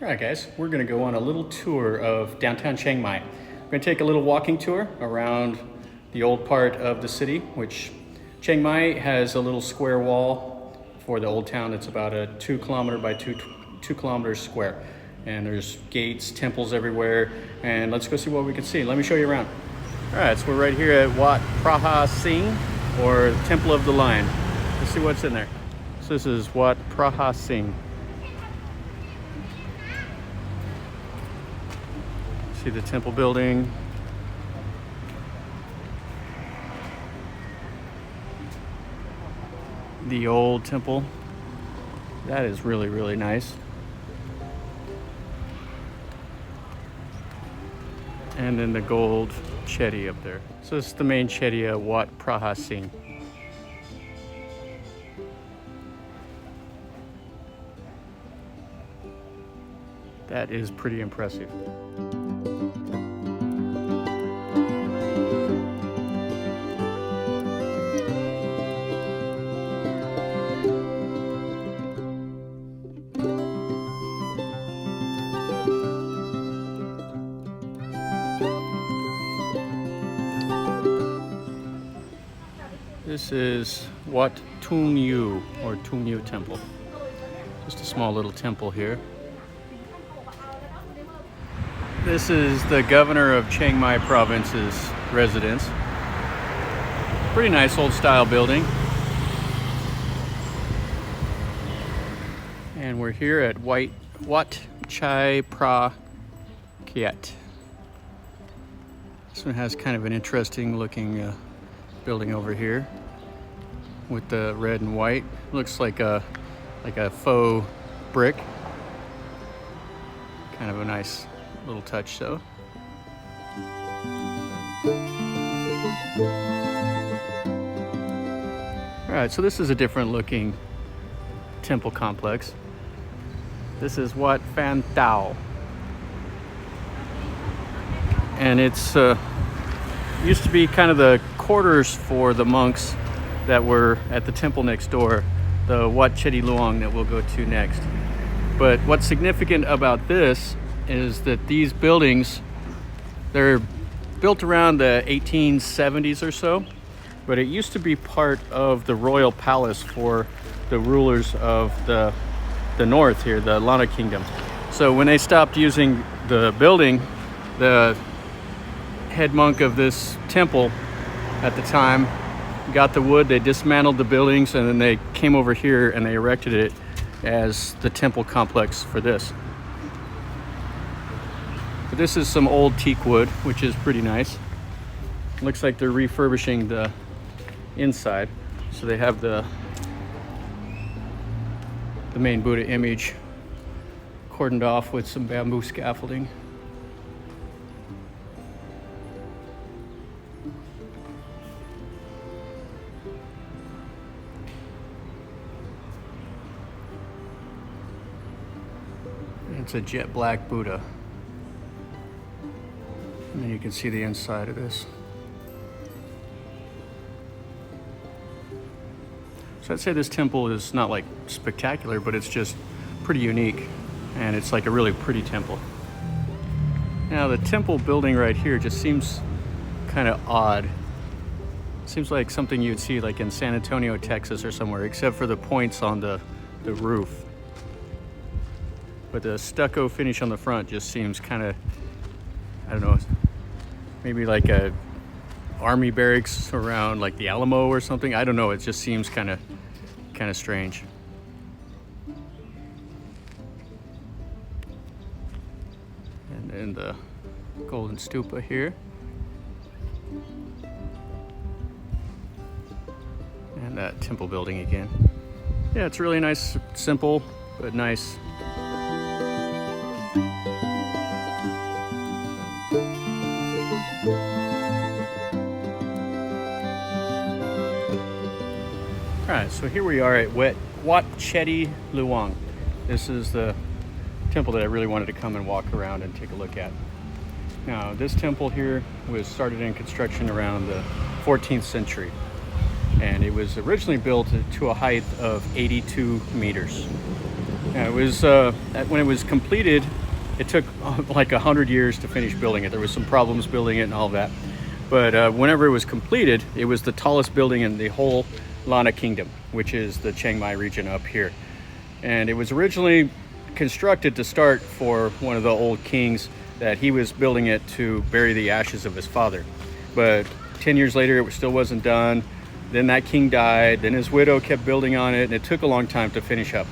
All right, guys, we're gonna go on a little tour of downtown Chiang Mai. We're gonna take a little walking tour around the old part of the city, which Chiang Mai has a little square wall for the old town. It's about a 2 kilometer by 2 kilometers square. And there's gates, temples everywhere. And let's go see what we can see. Let me show you around. All right, so we're right here at Wat Phra Singh, or Temple of the Lion. Let's see what's in there. So this is Wat Phra Singh. See the temple building. The old temple. That is really, really nice. And then the gold Cheri up there. So this is the main Cheri at Wat Phra Singh. That is pretty impressive. This is Wat Tung Yu, or Tung Yu Temple. Just a small little temple here. This is the governor of Chiang Mai province's residence. Pretty nice old style building. And we're here at Wat Cheri Luang. This one has kind of an interesting looking building over here with the red and white. Looks like a faux brick. Kind of a nice little touch though. All right, so this is a different looking temple complex. This is Wat Phra Singh. And it's used to be kind of the quarters for the monks that were at the temple next door, the Wat Cheri Luang that we'll go to next. But what's significant about this is that these buildings, they're built around the 1870s or so, but it used to be part of the royal palace for the rulers of the north here, the Lana Kingdom. So when they stopped using the building, the head monk of this temple at the time got the wood, they dismantled the buildings, and then they came over here and they erected it as the temple complex for this. But this is some old teak wood, which is pretty nice. Looks like they're refurbishing the inside. So they have the main Buddha image cordoned off with some bamboo scaffolding. It's a jet black Buddha. And then you can see the inside of this. So I'd say this temple is not like spectacular, but it's just pretty unique. And it's like a really pretty temple. Now the temple building right here just seems kind of odd. Seems like something you'd see like in San Antonio, Texas or somewhere, except for the points on the roof. But the stucco finish on the front just seems kind of, I don't know, maybe like a army barracks around like the Alamo or something. I don't know, it just seems kind of strange. And then the golden stupa here. And that temple building again. Yeah, it's really nice, simple, but nice. Alright, so here we are at Wat Cheri Luang. This is the temple that I really wanted to come and walk around and take a look at. Now, this temple here was started in construction around the 14th century. And it was originally built to a height of 82 meters. Yeah, it was when it was completed. It took like 100 years to finish building it. There was some problems building it and all that. But whenever it was completed, it was the tallest building in the whole Lanna Kingdom, which is the Chiang Mai region up here. And it was originally constructed to start for one of the old kings that he was building it to bury the ashes of his father. But 10 years later, it still wasn't done. Then that king died. Then his widow kept building on it, and it took a long time to finish up.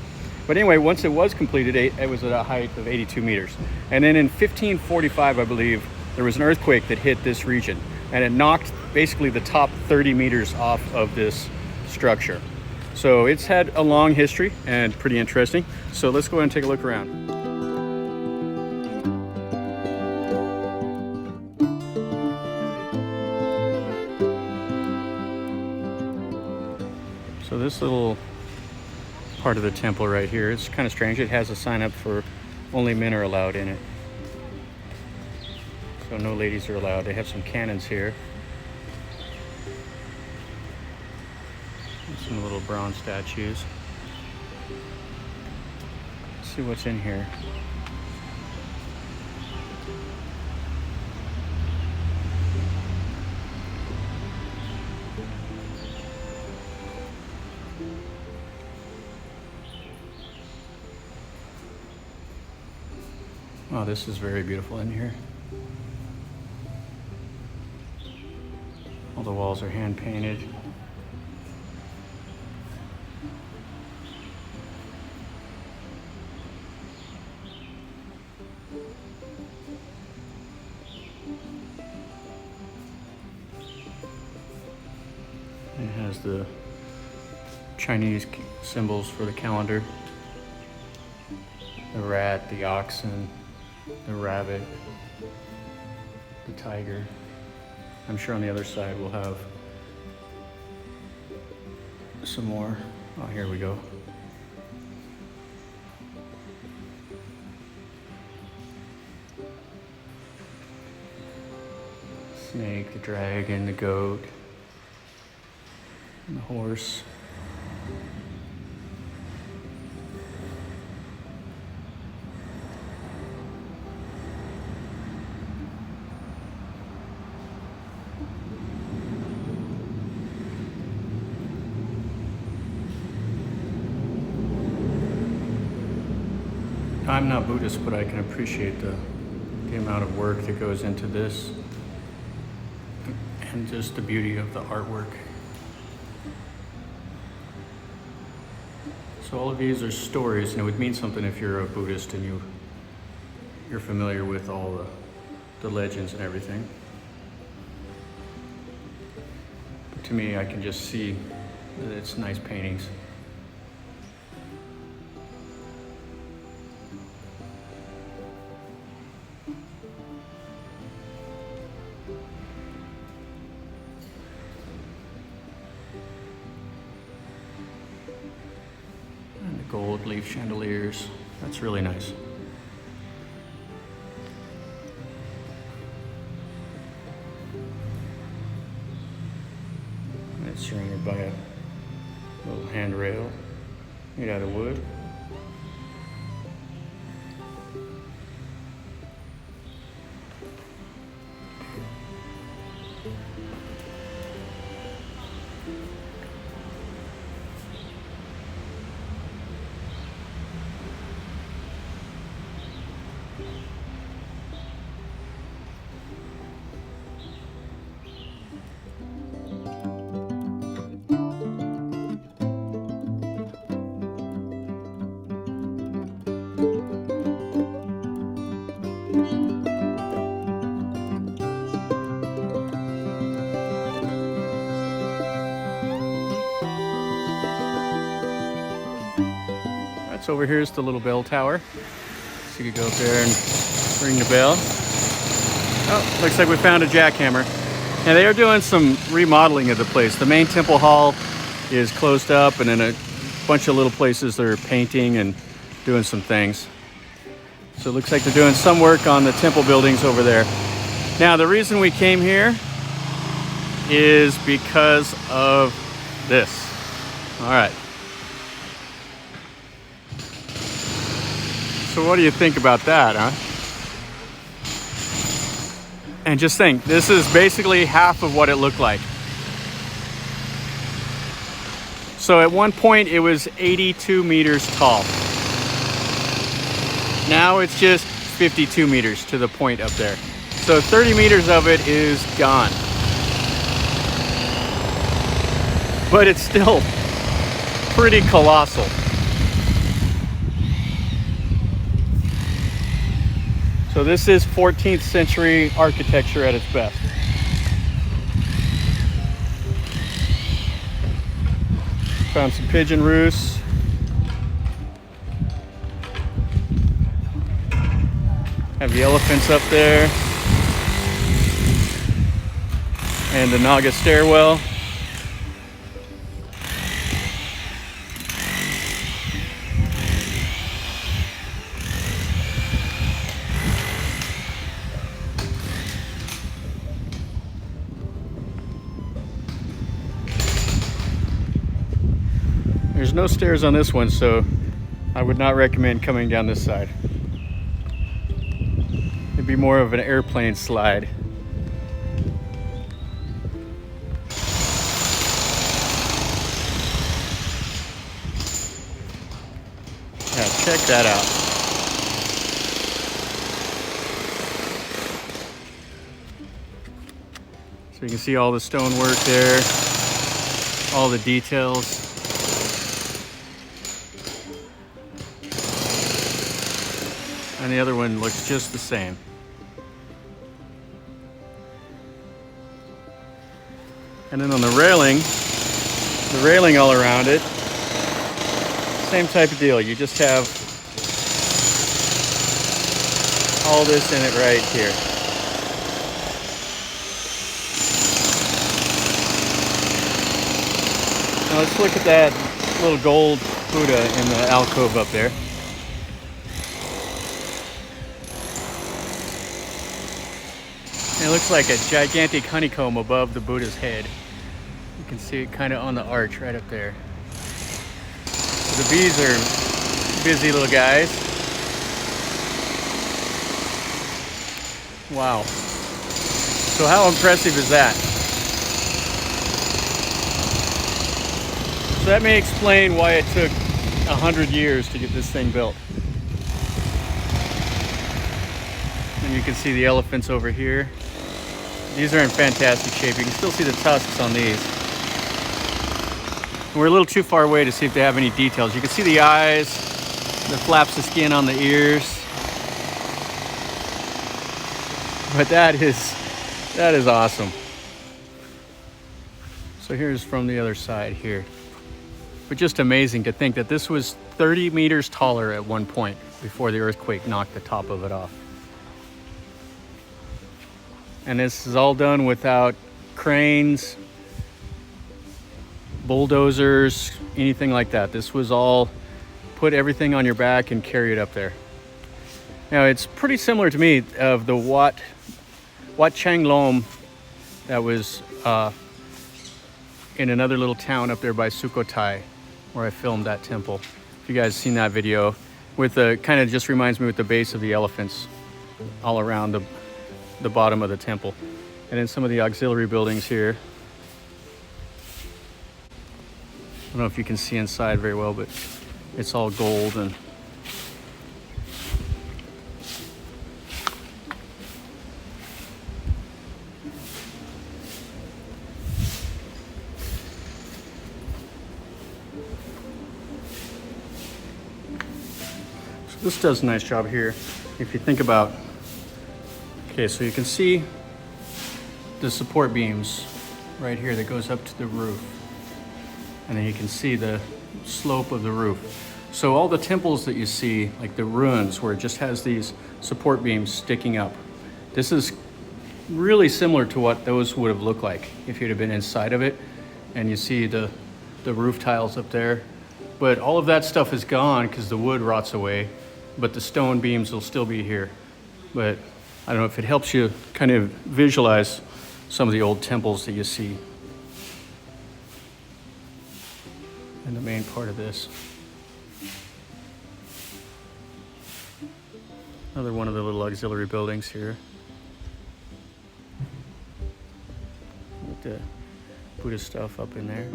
But anyway, once it was completed, it was at a height of 82 meters. And then in 1545, I believe, there was an earthquake that hit this region, and it knocked basically the top 30 meters off of this structure. So it's had a long history and pretty interesting. So let's go ahead and take a look around. So this little part of the temple right here, it's kind of strange. It has a sign up for only men are allowed in it. So no ladies are allowed. They have some cannons here. And some little bronze statues. Let's see what's in here. Oh, this is very beautiful in here. All the walls are hand painted. It has the Chinese symbols for the calendar. The rat, the oxen, the rabbit, the tiger. I'm sure on the other side we'll have some more. Oh, here we go. Snake, the dragon, the goat, and the horse. I'm not Buddhist, but I can appreciate the amount of work that goes into this and just the beauty of the artwork. So all of these are stories, and it would mean something if you're a Buddhist and you're familiar with all the legends and everything. But to me, I can just see that it's nice paintings. Gold leaf chandeliers. That's really nice. It's surrounded by a little handrail made out of wood. So over here is the little bell tower. So you could go up there and ring the bell. Oh, looks like we found a jackhammer. And they are doing some remodeling of the place. The main temple hall is closed up, and then a bunch of little places they're painting and doing some things. So it looks like they're doing some work on the temple buildings over there. Now, the reason we came here is because of this. All right. So what do you think about that, huh? And just think, this is basically half of what it looked like. So at one point it was 82 meters tall. Now it's just 52 meters to the point up there. So 30 meters of it is gone. But it's still pretty colossal. So this is 14th century architecture at its best. Found some pigeon roosts. Have the elephants up there. And the Naga stairwell. There's no stairs on this one, so I would not recommend coming down this side. It'd be more of an airplane slide. Yeah, check that out. So you can see all the stonework there, all the details. And the other one looks just the same. And then on the railing all around it, same type of deal. You just have all this in it right here. Now let's look at that little gold Buddha in the alcove up there. It looks like a gigantic honeycomb above the Buddha's head. You can see it kind of on the arch right up there. So the bees are busy little guys. Wow. So how impressive is that? So that may explain why it took 100 years to get this thing built. And you can see the elephants over here. These are in fantastic shape. You can still see the tusks on these. We're a little too far away to see if they have any details. You can see the eyes, the flaps of skin on the ears. But that is awesome. So here's from the other side here. But just amazing to think that this was 30 meters taller at one point before the earthquake knocked the top of it off. And this is all done without cranes, bulldozers, anything like that. This was all put everything on your back and carry it up there. Now it's pretty similar to me of the Wat Cheri Luang that was in another little town up there by Sukhothai, where I filmed that temple. If you guys seen that video, with the kind of just reminds me with the base of the elephants all around the bottom of the temple. And then some of the auxiliary buildings here. I don't know if you can see inside very well, but it's all gold. And so this does a nice job here. If you think about, okay, so you can see the support beams right here that goes up to the roof. And then you can see the slope of the roof. So all the temples that you see, like the ruins where it just has these support beams sticking up, this is really similar to what those would have looked like if you'd have been inside of it. And you see the roof tiles up there. But all of that stuff is gone because the wood rots away, but the stone beams will still be here. But I don't know if it helps you kind of visualize some of the old temples that you see in the main part of this. Another one of the little auxiliary buildings here. With the Buddhist stuff up in there.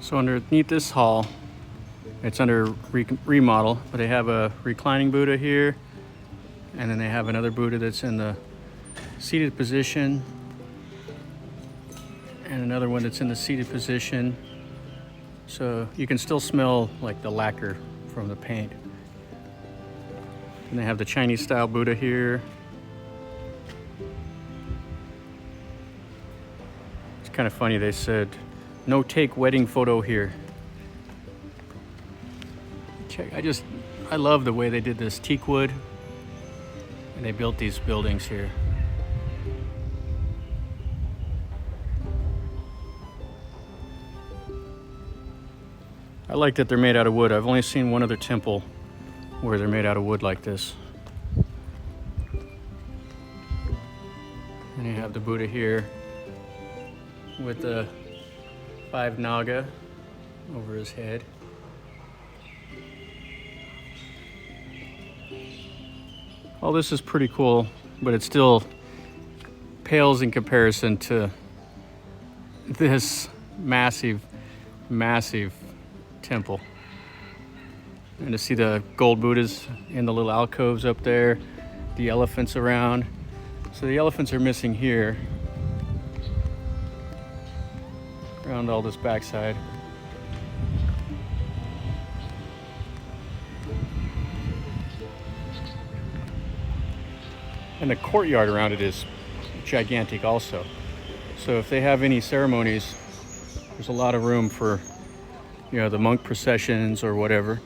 So underneath this hall, it's under remodel, but they have a reclining Buddha here, and then they have another Buddha that's in the seated position, and another one that's in the seated position. So you can still smell like the lacquer from the paint. And they have the Chinese style Buddha here. It's kind of funny, they said, no take wedding photo here. Check, I love the way they did this teak wood, and they built these buildings here. I like that they're made out of wood. I've only seen one other temple where they're made out of wood like this. And you have the Buddha here with the 5 naga over his head. All this is pretty cool, but it still pales in comparison to this massive, massive temple. And to see the gold Buddhas in the little alcoves up there, the elephants around. So the elephants are missing here, around all this backside. And the courtyard around it is gigantic also. So if they have any ceremonies, there's a lot of room for, you know, the monk processions or whatever.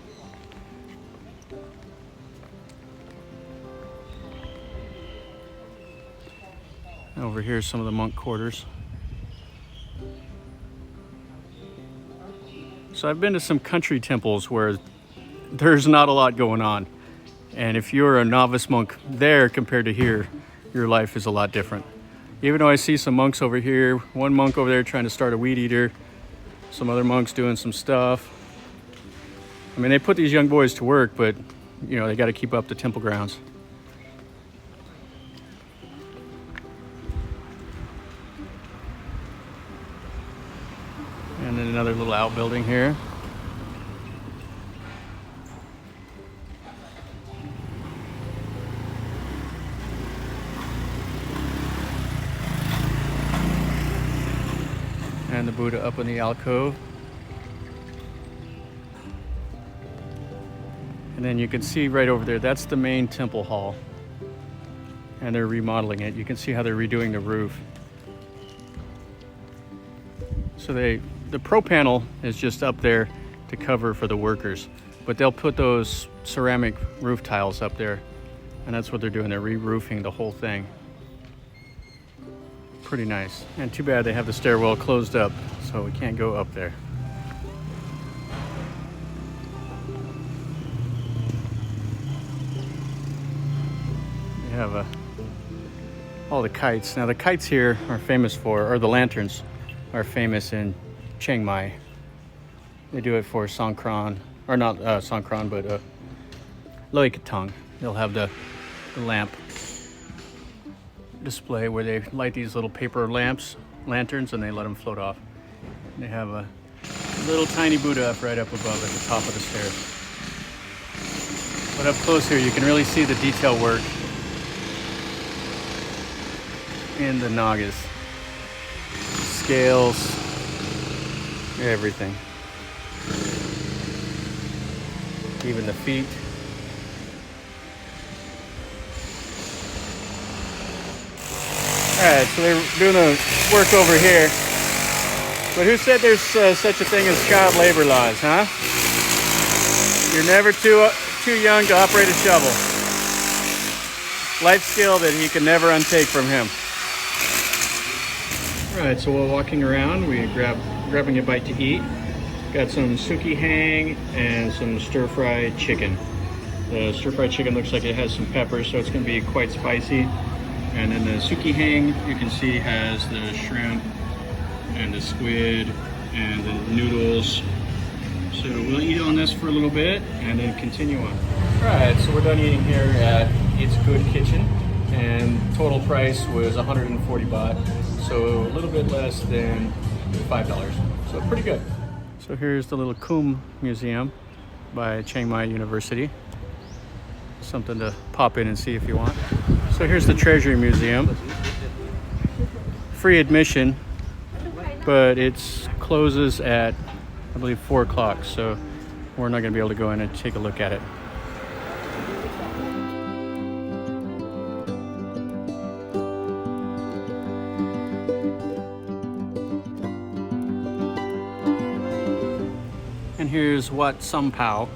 Over here is some of the monk quarters. So I've been to some country temples where there's not a lot going on. And if you're a novice monk there compared to here, your life is a lot different. Even though I see some monks over here, one monk over there trying to start a weed eater, some other monks doing some stuff. I mean, they put these young boys to work, but you know, they got to keep up the temple grounds. And then another little outbuilding here. And the Buddha up in the alcove. And then you can see right over there, that's the main temple hall. And they're remodeling it. You can see how they're redoing the roof. So the pro panel is just up there to cover for the workers, but they'll put those ceramic roof tiles up there, and that's what they're doing. They're re-roofing the whole thing. Pretty nice. And too bad they have the stairwell closed up, so we can't go up there. We have all the kites. Now the kites here are famous for, or the lanterns are famous in Chiang Mai. They do it for Songkran, or not Songkran, but Loy Katong. They'll have the lamp display where they light these little paper lanterns, and they let them float off. And they have a little tiny Buddha right up above at the top of the stairs. But up close here, you can really see the detail work in the nagas. Scales, everything. Even the feet. Alright, so they're doing the work over here. But who said there's such a thing as child labor laws, huh? You're never too young to operate a shovel. Life skill that he can never untake from him. Alright, so while walking around, we grabbing a bite to eat. Got some suki hang and some stir-fried chicken. The stir-fried chicken looks like it has some pepper, so it's going to be quite spicy. And then the suki hang, you can see, has the shrimp and the squid and the noodles. So we'll eat on this for a little bit and then continue on. All right, so we're done eating here at It's Good Kitchen, and total price was 140 baht, so a little bit less than $5. So pretty good. So here's the little Kum Museum by Chiang Mai University. Something to pop in and see if you want. So here's the Treasury Museum. Free admission, but it closes at, I believe, 4 o'clock, so we're not going to be able to go in and take a look at it. And here's Wat Phra,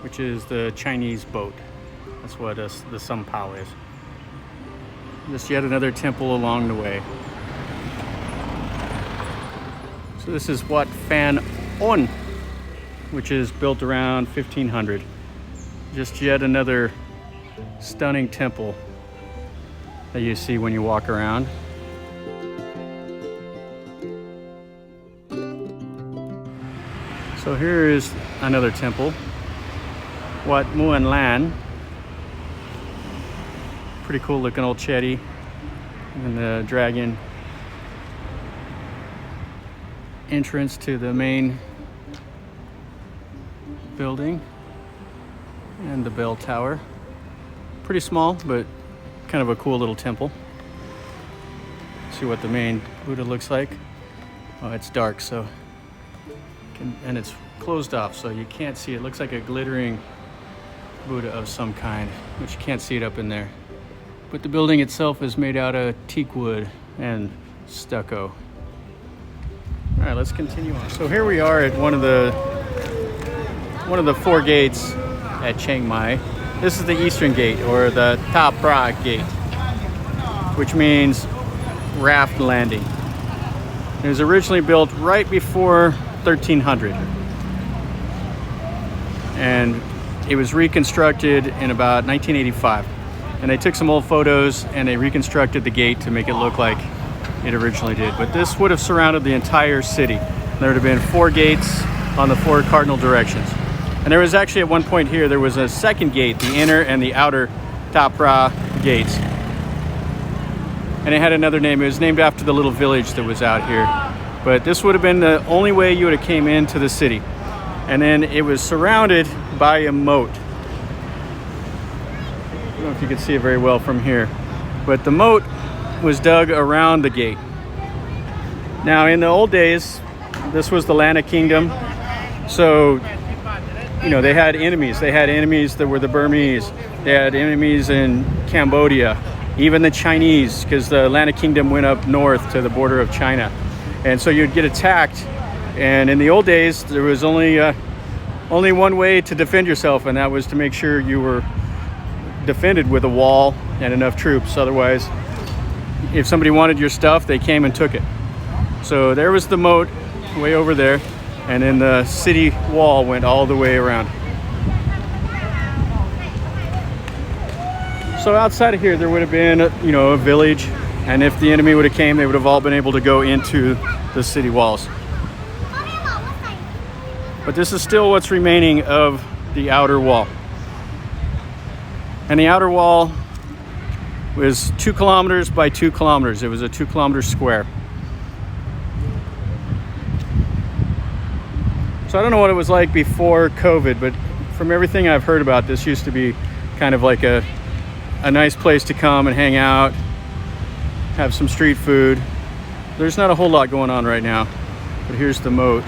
which is the Chinese boat. That's what the Sampao is. Just yet another temple along the way. So this is Wat Phra Singh, which is built around 1500. Just yet another stunning temple that you see when you walk around. So here is another temple, Wat Muan Lan. Pretty cool looking old Cheri and the dragon entrance to the main building and the bell tower. Pretty small, but kind of a cool little temple. See what the main Buddha looks like. Oh, it's dark, so and it's closed off, so you can't see it. It looks like a glittering Buddha of some kind, but you can't see it up in there. But the building itself is made out of teak wood and stucco. All right, let's continue on. So here we are at one of the 4 gates at Chiang Mai. This is the eastern gate, or the Wat Phra Gate, which means raft landing. It was originally built right before 1300, and it was reconstructed in about 1985. And they took some old photos and they reconstructed the gate to make it look like it originally did. But this would have surrounded the entire city. There would have been 4 gates on the 4 cardinal directions. And there was actually at one point here, there was a second gate, the inner and the outer Wat Phra gates. And it had another name. It was named after the little village that was out here. But this would have been the only way you would have came into the city. And then it was surrounded by a moat. I don't know if you can see it very well from here, but the moat was dug around the gate. Now, in the old days, this was the land of kingdom, so they had enemies. They had enemies that were the Burmese. They had enemies in Cambodia, even the Chinese, because the land of kingdom went up north to the border of China, and so you'd get attacked. And in the old days, there was only one way to defend yourself, and that was to make sure you were defended with a wall and enough troops. Otherwise, if somebody wanted your stuff, they came and took it. So there was the moat way over there, and then the city wall went all the way around. So outside of here, there would have been a village, and if the enemy would have came, they would have all been able to go into the city walls. But this is still what's remaining of the outer wall. And the outer wall was 2 kilometers by 2 kilometers. It was a 2-kilometer square. So I don't know what it was like before COVID, but from everything I've heard about, this used to be kind of like a nice place to come and hang out, have some street food. There's not a whole lot going on right now, but here's the moat.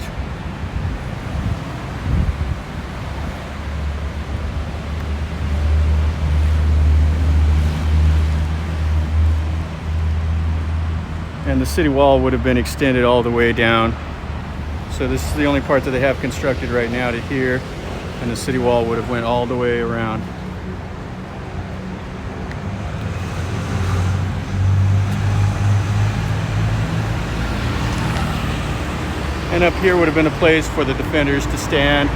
And the city wall would have been extended all the way down. So this is the only part that they have constructed right now to here, and the city wall would have went all the way around. And up here would have been a place for the defenders to stand.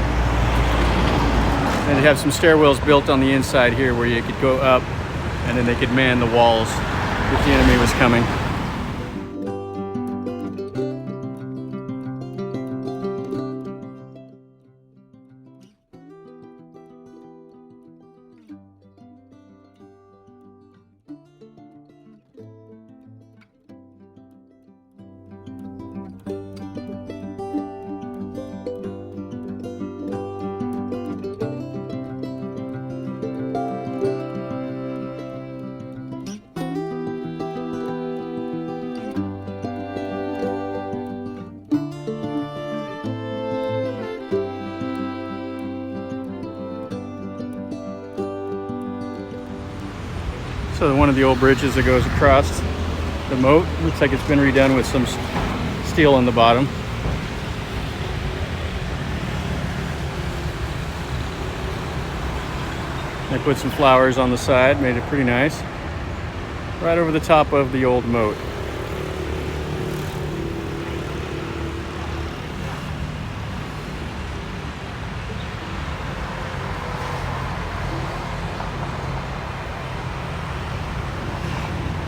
And they have some stairwells built on the inside here where you could go up, and then they could man the walls if the enemy was coming. So one of the old bridges that goes across the moat, looks like it's been redone with some steel on the bottom. I put some flowers on the side, made it pretty nice. Right over the top of the old moat.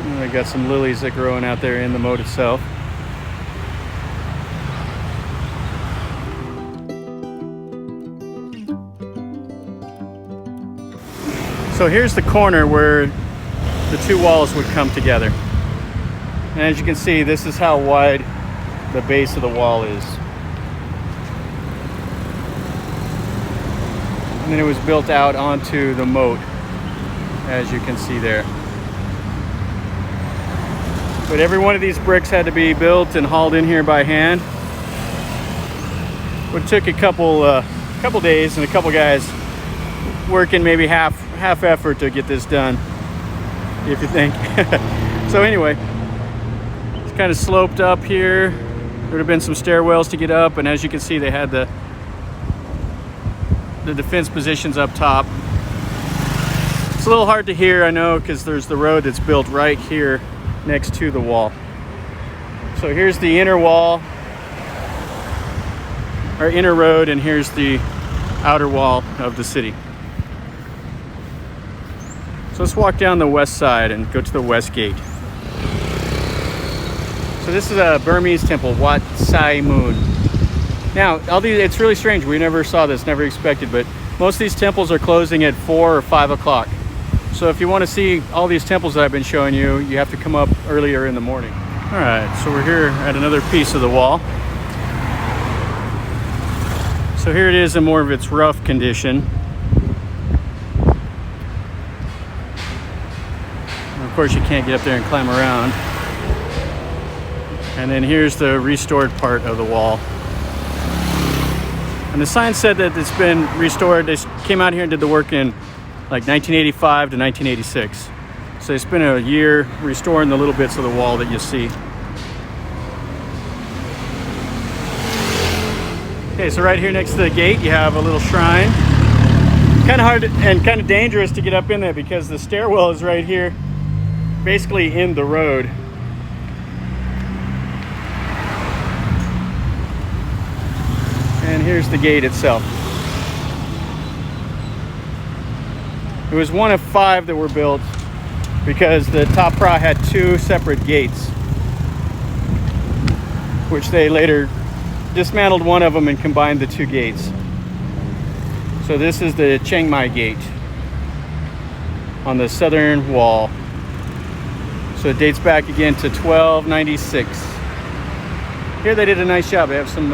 And I got some lilies that are growing out there in the moat itself. So here's the corner where the two walls would come together. And as you can see, this is how wide the base of the wall is. And then it was built out onto the moat, as you can see there. But every one of these bricks had to be built and hauled in here by hand. It took a couple days and a couple guys working maybe half effort to get this done, if you think. So anyway, it's kind of sloped up here. There would have been some stairwells to get up, and as you can see, they had the defense positions up top. It's a little hard to hear, I know, because there's the road that's built right here next to the wall. So here's the inner wall, or inner road, and here's the outer wall of the city. So let's walk down the west side and go to the west gate. So this is a Burmese temple, Wat Phra Singh. Now, it's really strange. We never saw this, never expected, but most of these temples are closing at 4 or 5 o'clock. So if you want to see all these temples that I've been showing you, you have to come up earlier in the morning. All right, so we're here at another piece of the wall. So here it is in more of its rough condition. Of course, you can't get up there and climb around. And then here's the restored part of the wall. And the sign said that it's been restored. They came out here and did the work in like 1985 to 1986. So they spent a year restoring the little bits of the wall that you see. Okay, so right here next to the gate, you have a little shrine. Kind of hard and kind of dangerous to get up in there because the stairwell is right here, basically in the road. And here's the gate itself. It was one of 5 that were built because the Wat Phra had 2 separate gates, which they later dismantled one of them and combined the 2 gates. So this is the Chiang Mai Gate on the southern wall. So it dates back again to 1296. Here they did a nice job. They have some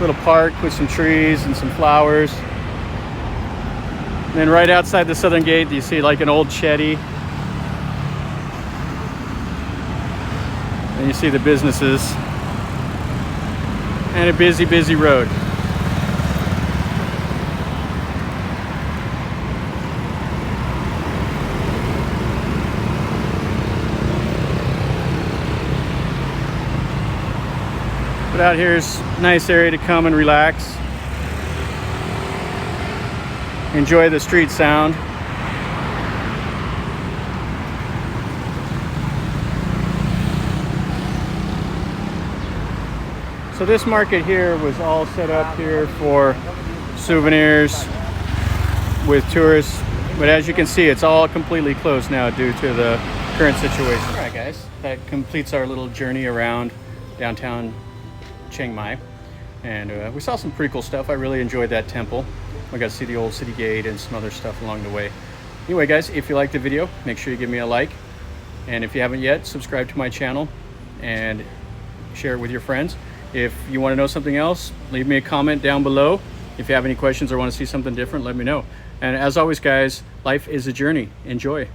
little park with some trees and some flowers. And then right outside the southern gate, you see like an old shetty. And you see the businesses. And a busy, busy road. But out here is a nice area to come and relax. Enjoy the street sound. So this market here was all set up here for souvenirs with tourists. But as you can see, it's all completely closed now due to the current situation. All right, guys, that completes our little journey around downtown Chiang Mai. And we saw some pretty cool stuff. I really enjoyed that temple. We got to see the old city gate and some other stuff along the way. Anyway, guys, if you liked the video, make sure you give me a like. And if you haven't yet, subscribe to my channel and share it with your friends. If you want to know something else, leave me a comment down below. If you have any questions or want to see something different, let me know. And as always, guys, life is a journey. Enjoy.